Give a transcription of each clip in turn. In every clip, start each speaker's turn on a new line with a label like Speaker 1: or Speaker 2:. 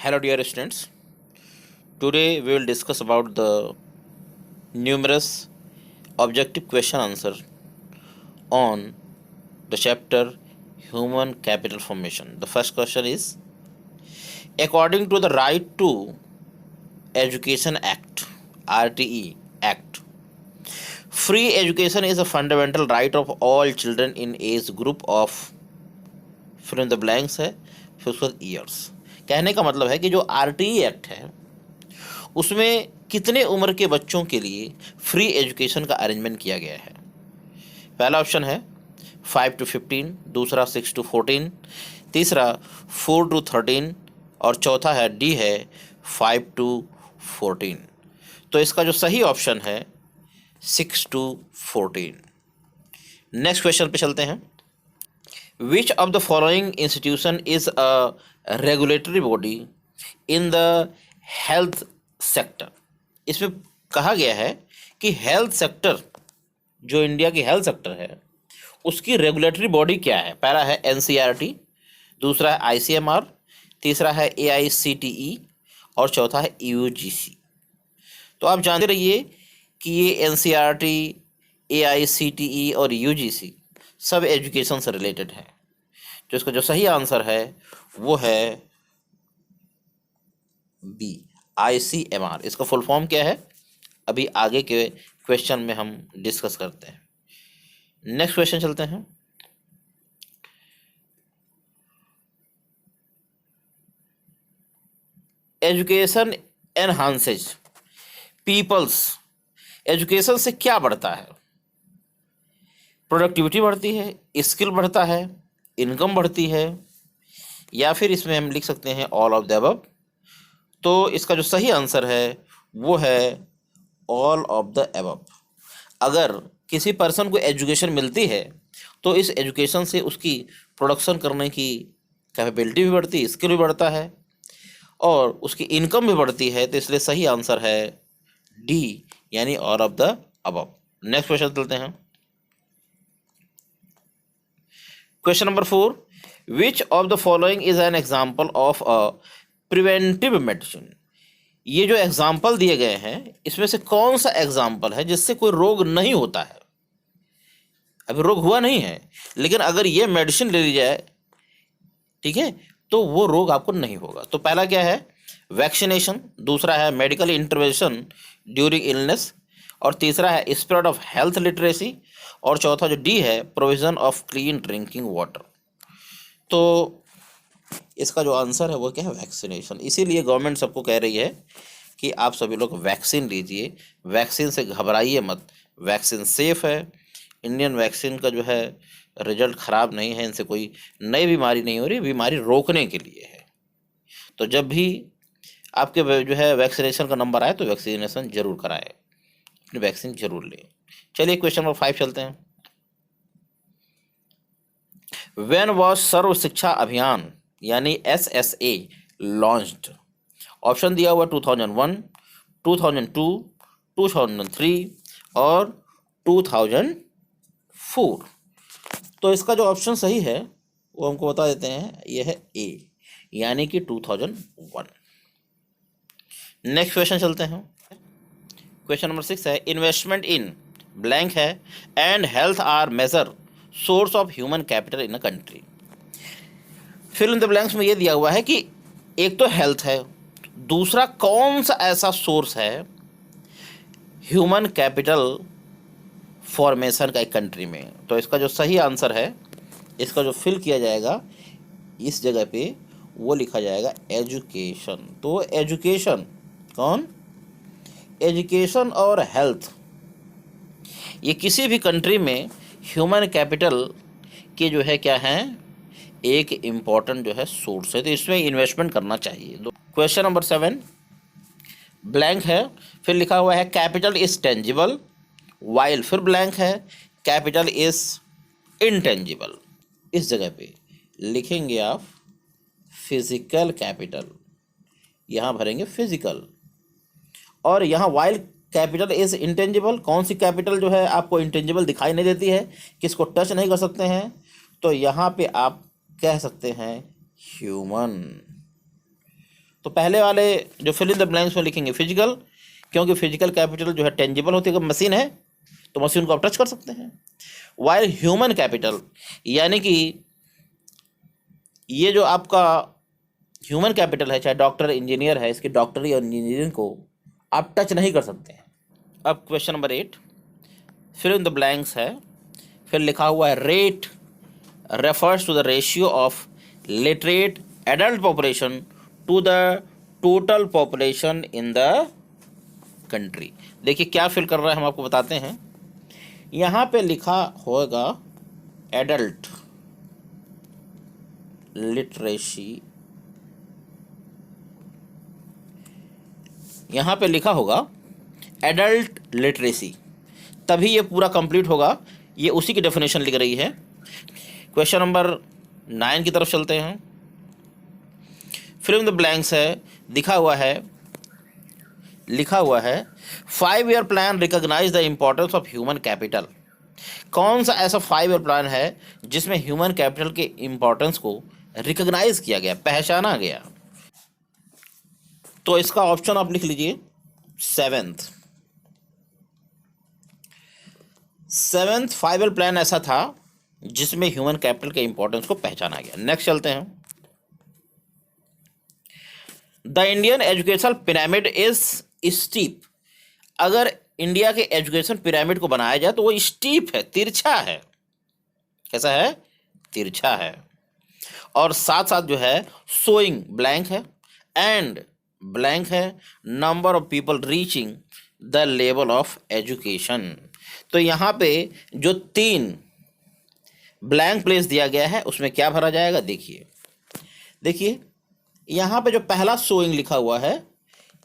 Speaker 1: Hello dear students. Today we will discuss about the numerous objective question answer on the chapter Human Capital Formation. The first question is, according to the Right to Education Act, RTE Act, free education is a fundamental right of all children in age group of fill in the blanks है फिर उसके बाद years. कहने का मतलब है कि जो आरटीई एक्ट है उसमें कितने उम्र के बच्चों के लिए फ्री एजुकेशन का अरेंजमेंट किया गया है। पहला ऑप्शन है 5 to 15, दूसरा 6 to 14, तीसरा 4 to 13 और चौथा है डी है 5 to 14। तो इसका जो सही ऑप्शन है 6 to 14। नेक्स्ट क्वेश्चन पे चलते हैं। Which of the following institution is a regulatory body in the health sector? इसमें कहा गया है कि हेल्थ सेक्टर, जो इंडिया की हेल्थ सेक्टर है उसकी रेगुलेटरी बॉडी क्या है। पहला है एनसीईआरटी, दूसरा है आईसीएमआर, तीसरा है एआईसीटीई और चौथा है यूजीसी। तो आप जानते रहिए कि ये एनसीईआरटी, एआईसीटीई और यूजीसी सब एजुकेशन से रिलेटेड है। तो इसका जो सही आंसर है वो है बी, आईसीएमआर। इसका फुल फॉर्म क्या है अभी आगे के क्वेश्चन में हम डिस्कस करते हैं। नेक्स्ट क्वेश्चन चलते हैं। एजुकेशन एनहांसेज पीपल्स, एजुकेशन से क्या बढ़ता है? प्रोडक्टिविटी बढ़ती है, स्किल बढ़ता है, इनकम बढ़ती है, या फिर इसमें हम लिख सकते हैं ऑल ऑफ द अबव। तो इसका जो सही आंसर है वो है ऑल ऑफ द अबव। अगर किसी पर्सन को एजुकेशन मिलती है तो इस एजुकेशन से उसकी प्रोडक्शन करने की कैपेबिलिटी भी बढ़ती है, स्किल भी बढ़ता है और उसकी इनकम भी बढ़ती है। तो इसलिए सही आंसर है डी यानी all of the above. Next question चलते हैं। Question number 4, which of the following is an example of a preventive medicine? ये जो एग्जाम्पल दिए गए हैं इसमें से कौन सा एग्जाम्पल है जिससे कोई रोग नहीं होता है? अभी रोग हुआ नहीं है लेकिन अगर ये मेडिसिन ले ली जाए, ठीक है, तो वो रोग आपको नहीं होगा। तो पहला क्या है? वैक्सीनेशन, दूसरा है मेडिकल इंटरवेंशन ड्यूरिंग इलनेस और तीसरा है स्प्रेड ऑफ हेल्थ लिटरेसी और चौथा जो डी है provision of clean drinking water. तो इसका जो आंसर है वो क्या है? वैक्सीनेशन। इसीलिए गवर्नमेंट सबको कह रही है कि आप सभी लोग वैक्सीन लीजिए, वैक्सीन से घबराइए मत, वैक्सीन सेफ है। इंडियन वैक्सीन का जो है रिजल्ट ख़राब नहीं है, इनसे कोई नई बीमारी नहीं हो रही, बीमारी रोकने के लिए है। तो जब भी आपके जो है वैक्सीनेशन का नंबर आए तो वैक्सीनेशन जरूर कराएं, अपनी वैक्सीन जरूर लें। चलिए क्वेश्चन नंबर 5 चलते हैं। व्हेन वॉज सर्व शिक्षा अभियान यानी SSA लॉन्च्ड? ऑप्शन दिया हुआ 2001, 2002, 2003 और 2004। तो इसका जो ऑप्शन सही है वो हमको बता देते हैं, ये है ए यानी कि 2001। नेक्स्ट क्वेश्चन चलते हैं। क्वेश्चन नंबर 6 है, इन्वेस्टमेंट इन ब्लैंक है and health are major source of human capital in a country. Fill in the blanks में ये दिया हुआ है कि एक तो हेल्थ है, दूसरा कौन सा ऐसा सोर्स है ह्यूमन कैपिटल फॉर्मेशन का एक कंट्री में। तो इसका जो सही आंसर है, इसका जो फिल किया जाएगा इस जगह पे वो लिखा जाएगा एजुकेशन। तो एजुकेशन कौन? एजुकेशन और हेल्थ, ये किसी भी कंट्री में ह्यूमन कैपिटल के जो है क्या हैं, एक इम्पॉर्टेंट जो है सोर्स है। तो इसमें इन्वेस्टमेंट करना चाहिए। क्वेश्चन नंबर 7 ब्लैंक है, फिर लिखा हुआ है कैपिटल इज टेंजिबल वाइल, फिर ब्लैंक है कैपिटल इज इनटेंजिबल। इस जगह पे लिखेंगे आप फिजिकल कैपिटल, यहाँ भरेंगे फिजिकल, और यहाँ वाइल कैपिटल इज इंटेंजिबल। कौन सी कैपिटल जो है आपको इंटेंजिबल दिखाई नहीं देती है, किसको टच नहीं कर सकते हैं, तो यहाँ पे आप कह सकते हैं ह्यूमन। तो पहले वाले जो फिल इन द ब्लैंक्स में लिखेंगे फिजिकल, क्योंकि फिजिकल कैपिटल जो है टेंजिबल होती है, अगर मशीन है तो मशीन को आप टच कर सकते हैं। वाइल ह्यूमन कैपिटल यानी कि ये जो आपका ह्यूमन कैपिटल है, चाहे डॉक्टर इंजीनियर है, इसकी डॉक्टरी और इंजीनियरिंग को आप टच नहीं कर सकते हैं। अब question number 8 fill in the blanks है, फिर लिखा हुआ है rate refers to the ratio of literate adult population to the total population in the country। देखिए क्या फिल कर रहा है, हम आपको बताते हैं। यहाँ पे लिखा होगा एडल्ट लिटरेसी, यहाँ पे लिखा होगा एडल्ट लिटरेसी, तभी ये पूरा कंप्लीट होगा। ये उसी की डेफिनेशन लिख रही है। क्वेश्चन नंबर 9 की तरफ चलते हैं। फिल इन द ब्लैंक्स है, लिखा हुआ है 5 year plan recognise the importance of human capital. कौन सा ऐसा 5 ईयर प्लान है जिसमें ह्यूमन कैपिटल के इम्पोर्टेंस को रिकॉग्नाइज किया गया, पहचाना गया? तो इसका ऑप्शन आप लिख लीजिए सेवेंथ 5 ईयर प्लान ऐसा था जिसमें ह्यूमन कैपिटल के इंपॉर्टेंस को पहचाना गया। नेक्स्ट चलते हैं। The Indian education pyramid is steep. अगर इंडिया के एजुकेशन पिरामिड को बनाया जाए तो वो स्टीप है, तिरछा है। कैसा है? तिरछा है। और साथ साथ जो है शोइंग ब्लैंक है एंड ब्लैंक है number of people reaching the level of education. तो यहाँ पे जो 3 ब्लैंक प्लेस दिया गया है उसमें क्या भरा जाएगा? देखिए यहाँ पे जो पहला सोइंग लिखा हुआ है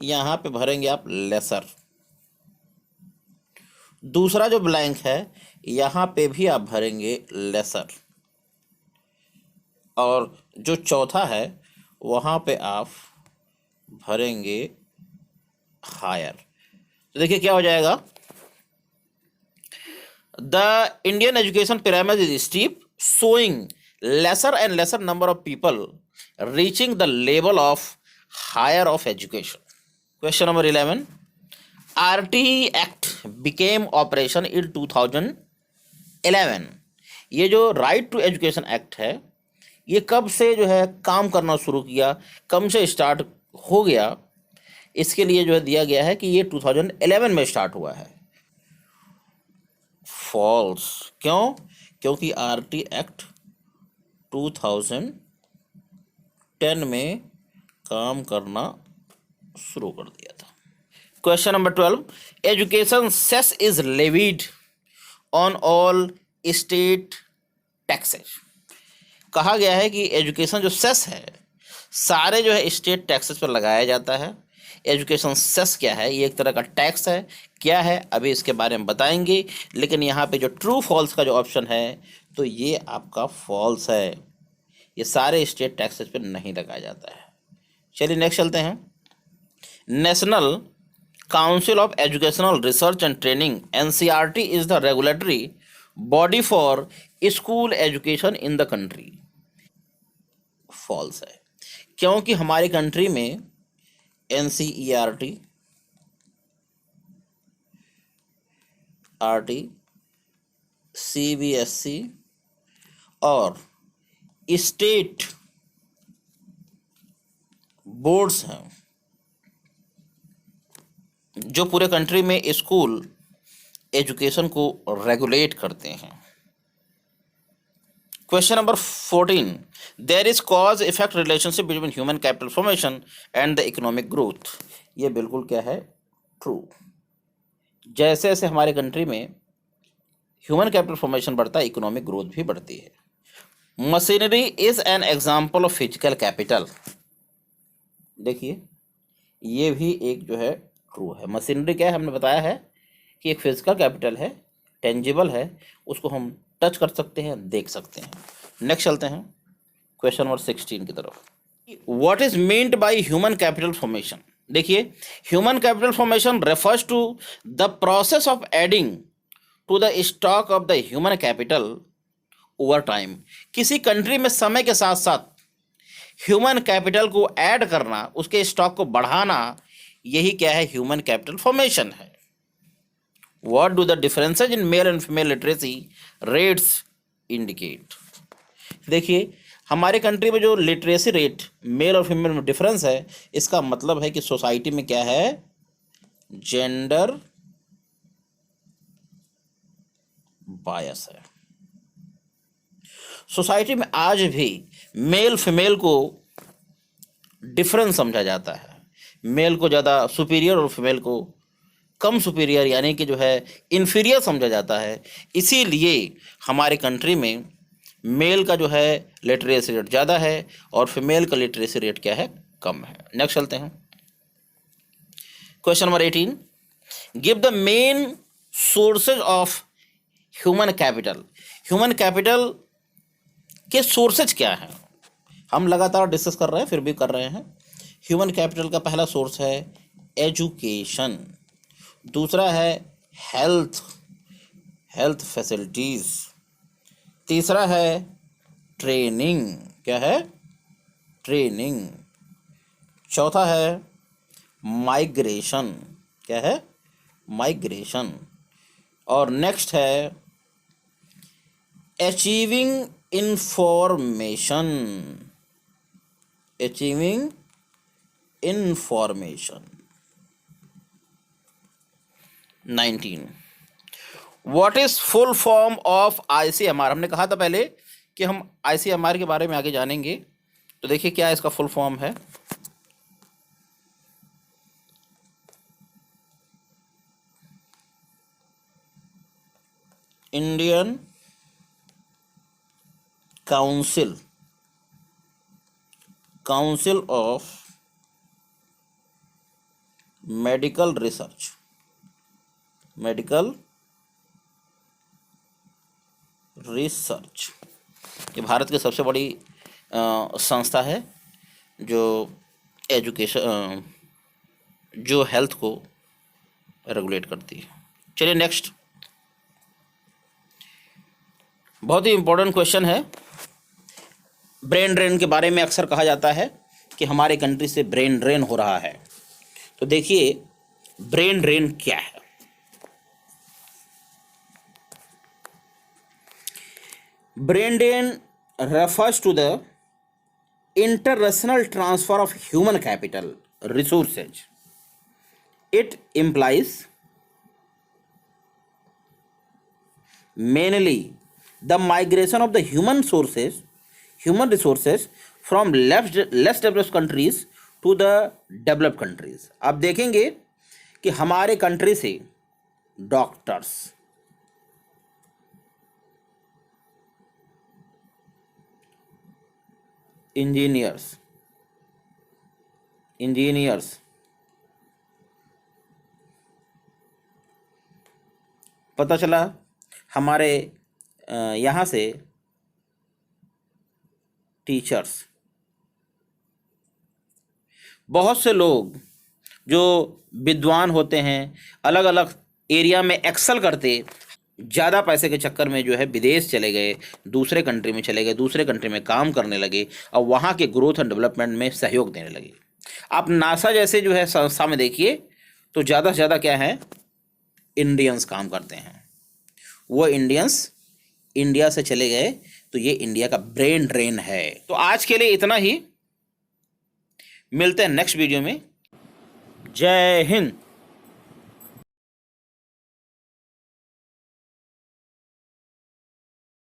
Speaker 1: यहाँ पे भरेंगे आप लेसर। दूसरा जो ब्लैंक है यहाँ पे भी आप भरेंगे लेसर। और जो चौथा है वहाँ पे आप भरेंगे हायर। तो देखिए क्या हो जाएगा, the Indian education pyramid is steep, showing lesser and lesser number of people reaching the level of higher of education. Question number 11, RTE Act became operation in 2011। ये जो राइट टू एजुकेशन एक्ट है ये कब से जो है काम करना शुरू किया, कब से स्टार्ट हो गया? इसके लिए जो है दिया गया है कि ये 2011 में स्टार्ट हुआ है। फॉल्स। क्यों? क्योंकि आरटी एक्ट 2010 में काम करना शुरू कर दिया था। Question number 12, education cess is levied on all state taxes. कहा गया है कि एजुकेशन जो सेस है सारे जो है स्टेट टैक्सेस पर लगाया जाता है। एजुकेशन सेस क्या है? ये एक तरह का टैक्स है। क्या है अभी इसके बारे में बताएंगे, लेकिन यहाँ पे जो ट्रू फॉल्स का जो ऑप्शन है तो ये आपका फॉल्स है, ये सारे स्टेट टैक्सेस पे नहीं लगाया जाता है। चलिए नेक्स्ट चलते हैं। National council of educational research and training NCERT is the regulatory body for school education in the country. False है, क्योंकि हमारी कंट्री में NCERT CBSE और स्टेट बोर्ड्स हैं जो पूरे कंट्री में स्कूल एजुकेशन को रेगुलेट करते हैं। Question number 14, there is cause effect relationship between human capital formation and the economic growth. ये बिल्कुल क्या है? ट्रू। जैसे जैसे हमारे कंट्री में ह्यूमन कैपिटल फॉर्मेशन बढ़ता है इकोनॉमिक ग्रोथ भी बढ़ती है। Machinery is an example of physical capital. देखिए ये भी एक जो है ट्रू है। मशीनरी क्या है? हमने बताया है कि एक फिजिकल कैपिटल है, टेंजिबल है, उसको हम टच कर सकते हैं, देख सकते हैं। नेक्स्ट चलते हैं क्वेश्चन नंबर 16 की तरफ। What is meaned by human capital formation? देखिए human capital formation refers to the process of adding to the stock of the human capital over time. किसी कंट्री में समय के साथ साथ ह्यूमन कैपिटल को ऐड करना, उसके स्टॉक को बढ़ाना, यही क्या है, ह्यूमन कैपिटल फॉर्मेशन है। What do the differences in male and female literacy rates indicate? देखिए, हमारे कंट्री में जो लिटरेसी रेट मेल और फीमेल में डिफरेंस है, इसका मतलब है कि सोसाइटी में क्या है, जेंडर बायस है। सोसाइटी में आज भी मेल फीमेल को डिफरेंस समझा जाता है, मेल को ज़्यादा सुपीरियर और फीमेल को कम सुपीरियर, यानी कि जो है इन्फीरियर समझा जाता है। इसीलिए हमारे कंट्री में मेल का जो है लिटरेसी रेट ज़्यादा है और फीमेल का लिटरेसी रेट क्या है, कम है। नेक्स्ट चलते हैं, question number 18, give the main sources of human capital. Human capital के सोर्सेज क्या हैं? हम लगातार डिस्कस कर रहे हैं, फिर भी कर रहे हैं। ह्यूमन कैपिटल का पहला सोर्स है एजुकेशन, दूसरा है हेल्थ फैसिलिटीज़, तीसरा है ट्रेनिंग, क्या है, ट्रेनिंग, चौथा है माइग्रेशन, क्या है, माइग्रेशन, और नेक्स्ट है achieving information, achieving information. 19, what is full form of ICMR? हमने कहा था पहले कि हम ICMR के बारे में आगे जानेंगे, तो देखिए क्या इसका फुल फॉर्म है। Indian council of medical research, ये भारत की सबसे बड़ी संस्था है जो एजुकेशन, जो हेल्थ को रेगुलेट करती है। चलिए नेक्स्ट, बहुत ही इंपॉर्टेंट क्वेश्चन है। ब्रेन ड्रेन के बारे में अक्सर कहा जाता है कि हमारे कंट्री से ब्रेन ड्रेन हो रहा है, तो देखिए ब्रेन ड्रेन क्या है। Brain drain refers to the international transfer of human capital resources. It implies mainly the migration of the human resources from less developed countries to the developed countries. आप देखेंगे कि हमारे कंट्री से doctors, engineers, पता चला हमारे यहाँ से टीचर्स, बहुत से लोग जो विद्वान होते हैं, अलग अलग एरिया में एक्सेल करते, ज़्यादा पैसे के चक्कर में जो है विदेश चले गए, दूसरे कंट्री में चले गए, दूसरे कंट्री में काम करने लगे और वहाँ के ग्रोथ एंड डेवलपमेंट में सहयोग देने लगे। आप नासा जैसे जो है संस्था में देखिए तो ज़्यादा से ज़्यादा क्या है, इंडियंस काम करते हैं। वो इंडियंस इंडिया से चले गए, तो ये इंडिया का ब्रेन ड्रेन है। तो आज के लिए इतना ही, मिलते हैं नेक्स्ट वीडियो में। जय हिंद।